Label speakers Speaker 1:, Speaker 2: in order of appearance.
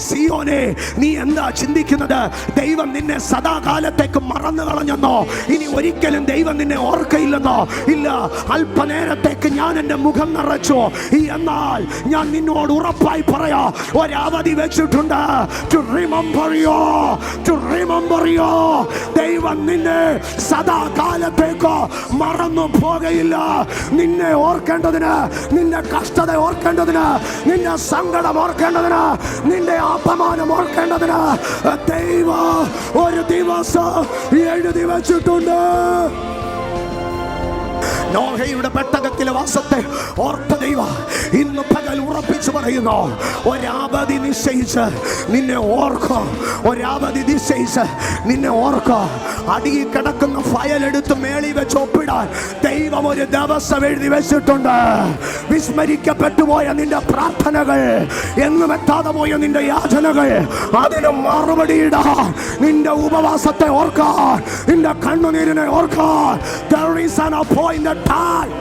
Speaker 1: സിയോനെ, നീ എന്താ ചിന്തിക്കുന്നത്? ദൈവം നിന്നെ സദാകാലത്തേക്ക് മറന്നു കളഞ്ഞെന്നോ? ഇനി ഒരിക്കലും ദൈവം നിന്നെ ഓർക്കയില്ലെന്നോ? ഇല്ല, അല്പനേരത്തേക്ക് ഞാൻ എൻ്റെ മുഖം നിറച്ചു. എന്നാൽ ഞാൻ നിന്നോട് ഉറപ്പായി പറയാ, ഒരവധി വെച്ചിട്ടുണ്ട്. To remember you, to remember you. ദൈവം നിന്നെ സദാകാലത്തേക്ക് മറന്നു പോകയില്ല. നിന്നെ ഓർക്കേണ്ടതിന്, നിന്റെ കഷ്ടത ഓർക്കേണ്ടതിന്, നിന്റെ സങ്കടം ഓർക്കേണ്ടതിന്, നിന്റെ അപമാനം ഓർക്കേണ്ടതിന് ദൈവം ഒരു ദിവസം എഴുതി വച്ചിട്ടുണ്ട്. നോഹയുടെ പെട്ടകത്തിലെ വാസത്തെ ഓർത്ത ദൈവം ഇന്ന് പകൽ ഉറപ്പിച്ചു പറയുന്നു, ഒരവധി നിശ്ചയിച്ച് നിന്നെ ഓർക്കും. ഒരവധി നിശ്ചയിച്ച് നിന്നെ ഓർക്കും. അടിയിൽ കിടക്കുന്ന ഫയൽ എടുത്ത് മേളി വെച്ച് ഒപ്പിടാൻ ദൈവം ഒരു ദിവസം എഴുതി വെച്ചിട്ടുണ്ട്. വിസ്മരിക്കപ്പെട്ടു പോയ നിന്റെ പ്രാർത്ഥനകൾ, എങ്ങും എത്താതെ പോയ നിന്റെ യാചനകൾ, അതിന് മറുപടിയിടാൻ, നിന്റെ ഉപവാസത്തെ ഓർക്കാൻ, നിന്റെ കണ്ണുനീരിനെ ഓർക്കാൻ, there is an appointed time.